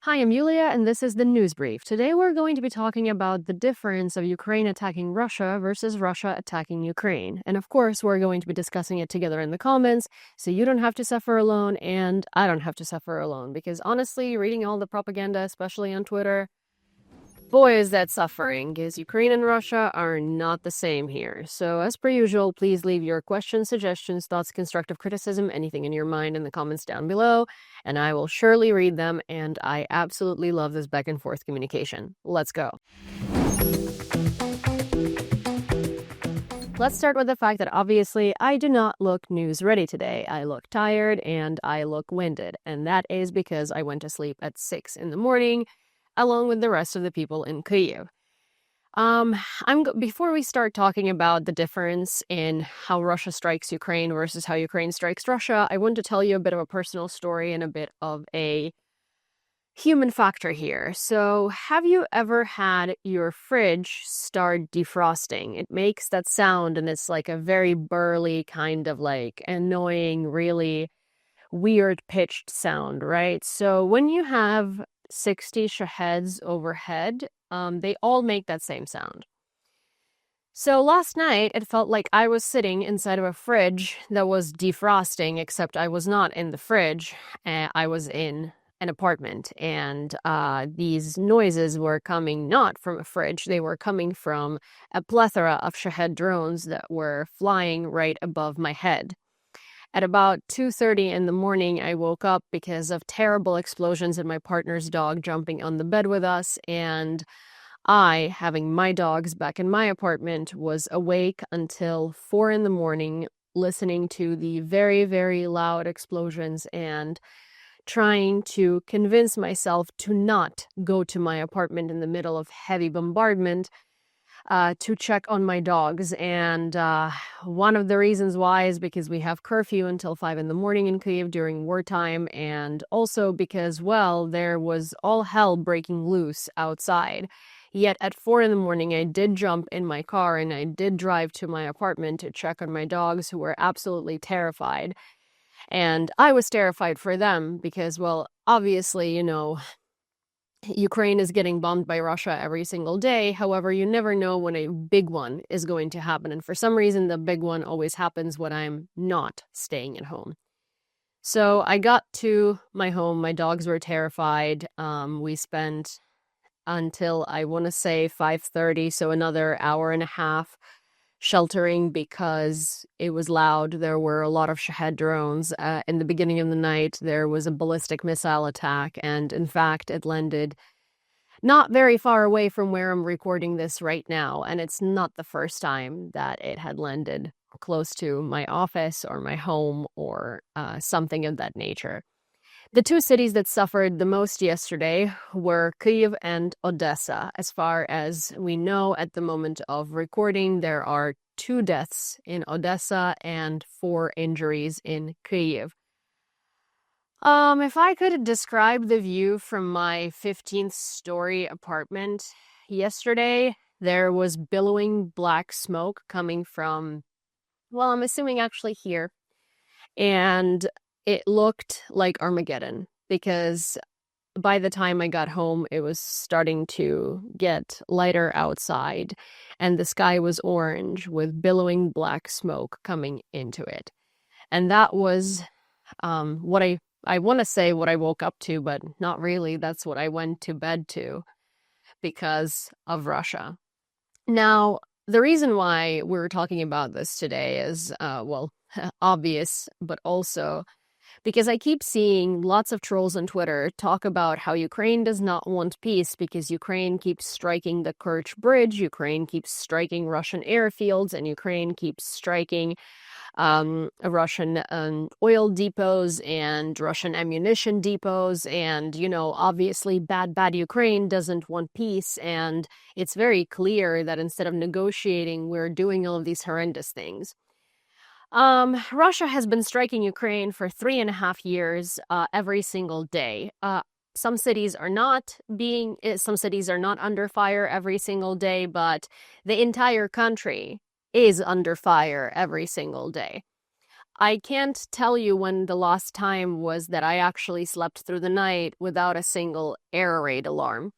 Hi, I'm Yulia, and this is the News Brief. Today we're going to be talking about the difference of Ukraine attacking Russia versus Russia attacking Ukraine. And of course, we're going to be discussing it together in the comments, so you don't have to suffer alone, and I don't have to suffer alone. Because honestly, reading all the propaganda, especially on Twitter, boy, is that suffering, because Ukraine and Russia are not the same here. So as per usual, please leave your questions, suggestions, thoughts, constructive criticism, anything in your mind in the comments down below, and I will surely read them, and I absolutely love this back and forth communication. Let's go. Let's start with the fact that obviously I do not look news ready today. I look tired and I look winded, and that is because I went to sleep at 6 in the morning, along with the rest of the people in Kyiv. Before we start talking about the difference in how Russia strikes Ukraine versus how Ukraine strikes Russia, I want to tell you a bit of a personal story and a bit of a human factor here. So, have you ever had your fridge start defrosting? It makes that sound and it's like a very burly kind of like annoying, really weird pitched sound, right? So when you have 60 shaheds overhead, they all make that same sound. So last night, it felt like I was sitting inside of a fridge that was defrosting, except I was not in the fridge. I was in an apartment, and these noises were coming not from a fridge. They were coming from a plethora of Shahed drones that were flying right above my head. At about 2:30 in the morning, I woke up because of terrible explosions and my partner's dog jumping on the bed with us, and I, having my dogs back in my apartment, was awake until 4 in the morning, listening to the very, very loud explosions and trying to convince myself to not go to my apartment in the middle of heavy bombardment to check on my dogs. And one of the reasons why is because we have curfew until 5 in the morning in Kyiv during wartime, and also because, well, there was all hell breaking loose outside. Yet at 4 in the morning, I did jump in my car and I did drive to my apartment to check on my dogs, who were absolutely terrified. And I was terrified for them because, well, obviously, Ukraine is getting bombed by Russia every single day. However, you never know when a big one is going to happen. And for some reason, the big one always happens when I'm not staying at home. So I got to my home. My dogs were terrified. We spent until, I want to say, 5:30, so another hour and a half, sheltering because it was loud. There were a lot of Shahed drones. In the beginning of the night, there was a ballistic missile attack, and in fact, it landed not very far away from where I'm recording this right now, and it's not the first time that it had landed close to my office or my home or something of that nature. The two cities that suffered the most yesterday were Kyiv and Odesa. As far as we know at the moment of recording, there are 2 deaths in Odessa and 4 injuries in Kyiv. If I could describe the view from my 15th story apartment yesterday, there was billowing black smoke coming from, well, I'm assuming actually here. And it looked like Armageddon because by the time I got home, it was starting to get lighter outside and the sky was orange with billowing black smoke coming into it. And that was what I want to say what I woke up to, but not really. That's what I went to bed to because of Russia. Now, the reason why we're talking about this today is, well, obvious, but also because I keep seeing lots of trolls on Twitter talk about how Ukraine does not want peace because Ukraine keeps striking the Kerch Bridge, Ukraine keeps striking Russian airfields, and Ukraine keeps striking Russian oil depots and Russian ammunition depots. And, obviously bad Ukraine doesn't want peace. And it's very clear that instead of negotiating, we're doing all of these horrendous things. Russia has been striking Ukraine for 3.5 years, every single day. Some cities are not under fire every single day, but the entire country is under fire every single day. I can't tell you when the last time was that I actually slept through the night without a single air raid alarm.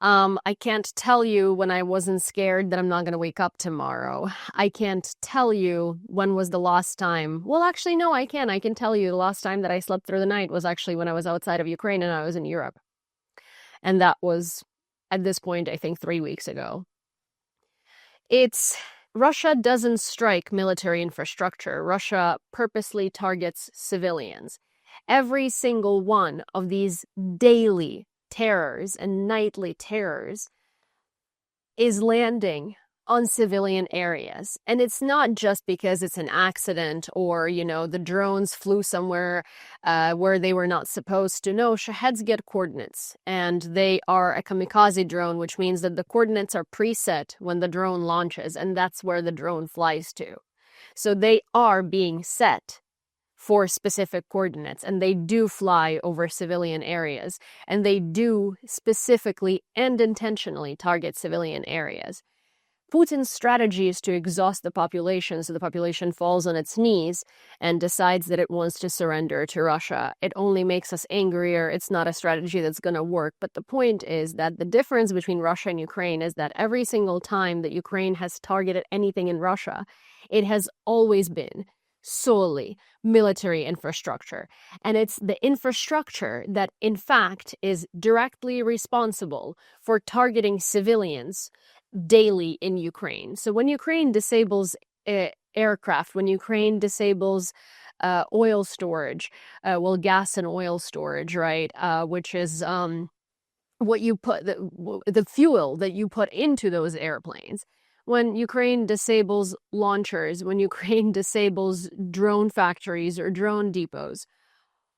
I can't tell you when I wasn't scared that I'm not going to wake up tomorrow. I can't tell you when was the last time. Well, actually, no, I can. I can tell you the last time that I slept through the night was actually when I was outside of Ukraine and I was in Europe. And that was, at this point, I think 3 weeks ago. Russia doesn't strike military infrastructure. Russia purposely targets civilians. Every single one of these daily terrors and nightly terrors is landing on civilian areas. And it's not just because it's an accident or, the drones flew somewhere where they were not supposed to. No, Shaheds get coordinates, and they are a kamikaze drone, which means that the coordinates are preset when the drone launches, and that's where the drone flies to. So they are being set for specific coordinates, and they do fly over civilian areas, and they do specifically and intentionally target civilian areas. Putin's strategy is to exhaust the population so the population falls on its knees and decides that it wants to surrender to Russia. It only makes us angrier. It's not a strategy that's going to work. But the point is that the difference between Russia and Ukraine is that every single time that Ukraine has targeted anything in Russia, it has always been solely military infrastructure. And it's the infrastructure that, in fact, is directly responsible for targeting civilians daily in Ukraine. So when Ukraine disables aircraft, when Ukraine disables oil storage, gas and oil storage, right, which is what you put, the fuel that you put into those airplanes. When Ukraine disables launchers, when Ukraine disables drone factories or drone depots,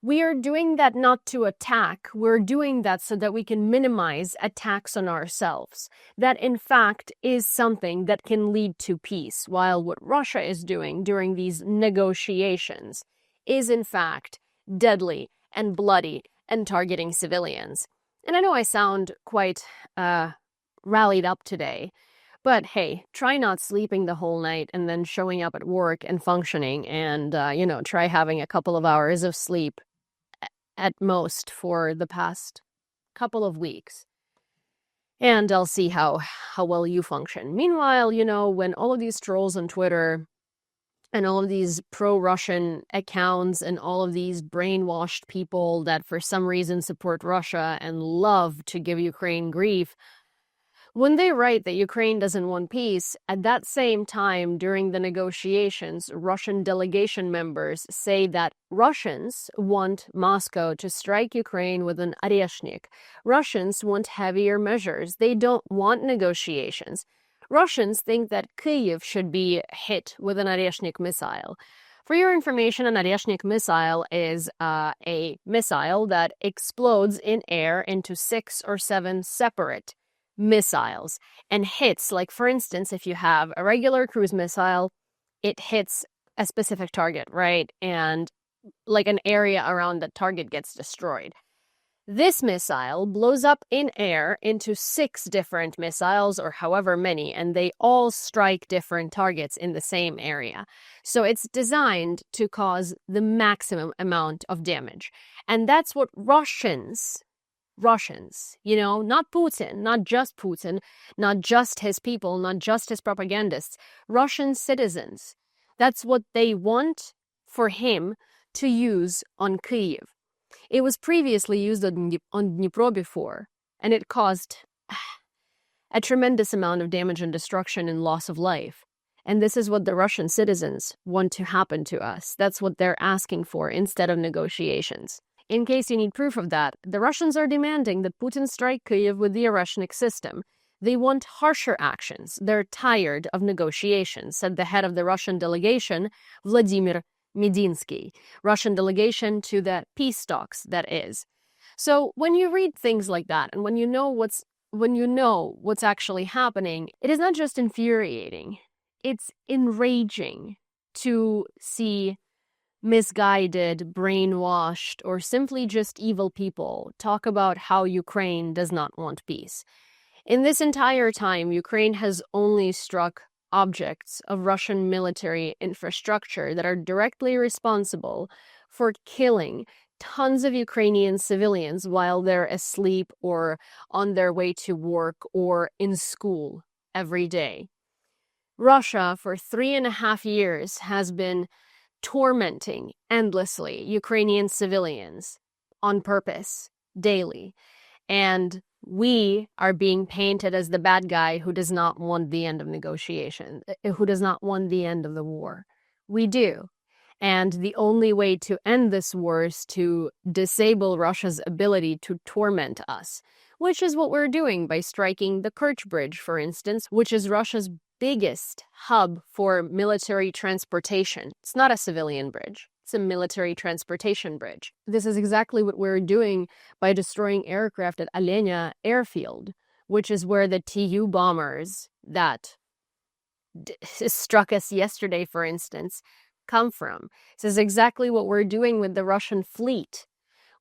we are doing that not to attack. We're doing that so that we can minimize attacks on ourselves. That, in fact, is something that can lead to peace, while what Russia is doing during these negotiations is, in fact, deadly and bloody and targeting civilians. And I know I sound quite rallied up today, but hey, try not sleeping the whole night and then showing up at work and functioning and, try having a couple of hours of sleep at most for the past couple of weeks. And I'll see how well you function. Meanwhile, when all of these trolls on Twitter and all of these pro-Russian accounts and all of these brainwashed people that for some reason support Russia and love to give Ukraine grief, when they write that Ukraine doesn't want peace, at that same time during the negotiations, Russian delegation members say that Russians want Moscow to strike Ukraine with an oreshnik. Russians want heavier measures. They don't want negotiations. Russians think that Kyiv should be hit with an oreshnik missile. For your information, an oreshnik missile is a missile that explodes in air into 6 or 7 separate missiles and hits, like for instance, if you have a regular cruise missile, it hits a specific target, right? And like an area around that target gets destroyed. This missile blows up in air into 6 different missiles or however many, and they all strike different targets in the same area. So it's designed to cause the maximum amount of damage. And that's what Russians, not Putin, not just his people, not just his propagandists, Russian citizens. That's what they want for him to use on Kyiv. It was previously used on Dnipro before, and it caused a tremendous amount of damage and destruction and loss of life. And this is what the Russian citizens want to happen to us. That's what they're asking for instead of negotiations. In case you need proof of that, the Russians are demanding that Putin strike Kyiv with the oreshnik system. They want harsher actions. They're tired of negotiations, said the head of the Russian delegation, Vladimir Medinsky, Russian delegation to the peace talks, that is. So when you read things like that, and when you know what's actually happening, it is not just infuriating, it's enraging to see misguided, brainwashed, or simply just evil people talk about how Ukraine does not want peace. In this entire time, Ukraine has only struck objects of Russian military infrastructure that are directly responsible for killing tons of Ukrainian civilians while they're asleep or on their way to work or in school every day. Russia, for 3.5 years, has been tormenting endlessly Ukrainian civilians on purpose, daily. And we are being painted as the bad guy who does not want the end of negotiations, who does not want the end of the war. We do. And the only way to end this war is to disable Russia's ability to torment us, which is what we're doing by striking the Kerch Bridge, for instance, which is Russia's biggest hub for military transportation. It's not a civilian bridge. It's a military transportation bridge. This is exactly what we're doing by destroying aircraft at Alenia airfield, which is where the Tu bombers that struck us yesterday, for instance, come from. This is exactly what we're doing with the Russian fleet,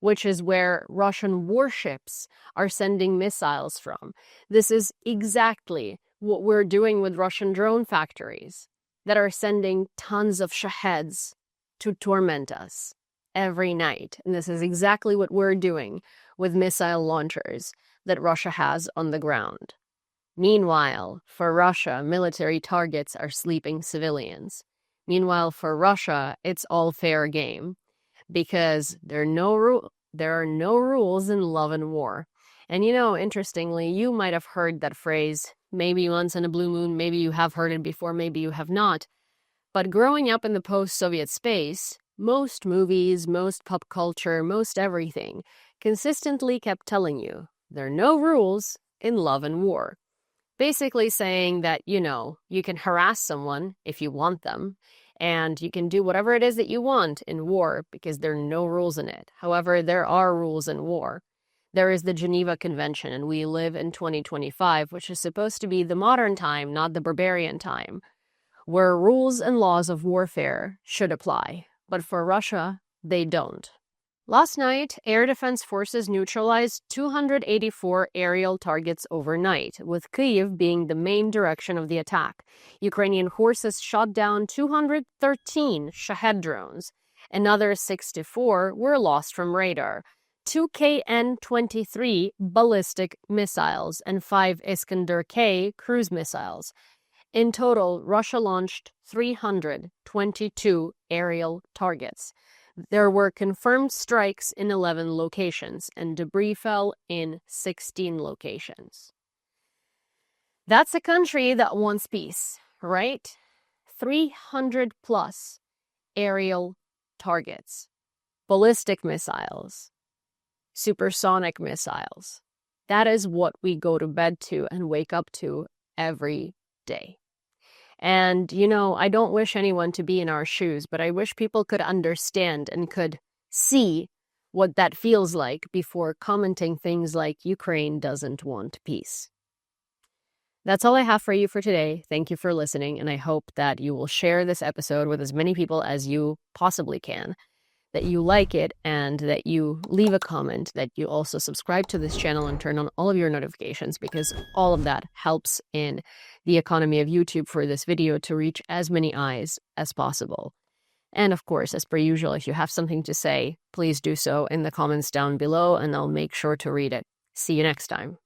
which is where Russian warships are sending missiles from. This is exactly what we're doing with Russian drone factories that are sending tons of Shaheds to torment us every night. And this is exactly what we're doing with missile launchers that Russia has on the ground. Meanwhile, for Russia, military targets are sleeping civilians. Meanwhile, for Russia, it's all fair game because there are no rules in love and war. And interestingly, you might have heard that phrase maybe once in a blue moon, maybe you have heard it before, maybe you have not. But growing up in the post-Soviet space, most movies, most pop culture, most everything consistently kept telling you there are no rules in love and war. Basically saying that, you can harass someone if you want them, and you can do whatever it is that you want in war because there are no rules in it. However, there are rules in war. There is the Geneva Convention, and we live in 2025, which is supposed to be the modern time, not the barbarian time, where rules and laws of warfare should apply. But for Russia, they don't. Last night, air defense forces neutralized 284 aerial targets overnight, with Kyiv being the main direction of the attack. Ukrainian forces shot down 213 Shahed drones. Another 64 were lost from radar. 2 KN-23 ballistic missiles and 5 Iskander-K cruise missiles. In total, Russia launched 322 aerial targets. There were confirmed strikes in 11 locations, and debris fell in 16 locations. That's a country that wants peace, right? 300 plus aerial targets, ballistic missiles, supersonic missiles. That is what we go to bed to and wake up to every day. And, I don't wish anyone to be in our shoes, but I wish people could understand and could see what that feels like before commenting things like Ukraine doesn't want peace. That's all I have for you for today. Thank you for listening, and I hope that you will share this episode with as many people as you possibly can, that you like it, and that you leave a comment, that you also subscribe to this channel and turn on all of your notifications, because all of that helps in the economy of YouTube for this video to reach as many eyes as possible. And of course, as per usual, if you have something to say, please do so in the comments down below, and I'll make sure to read it. See you next time.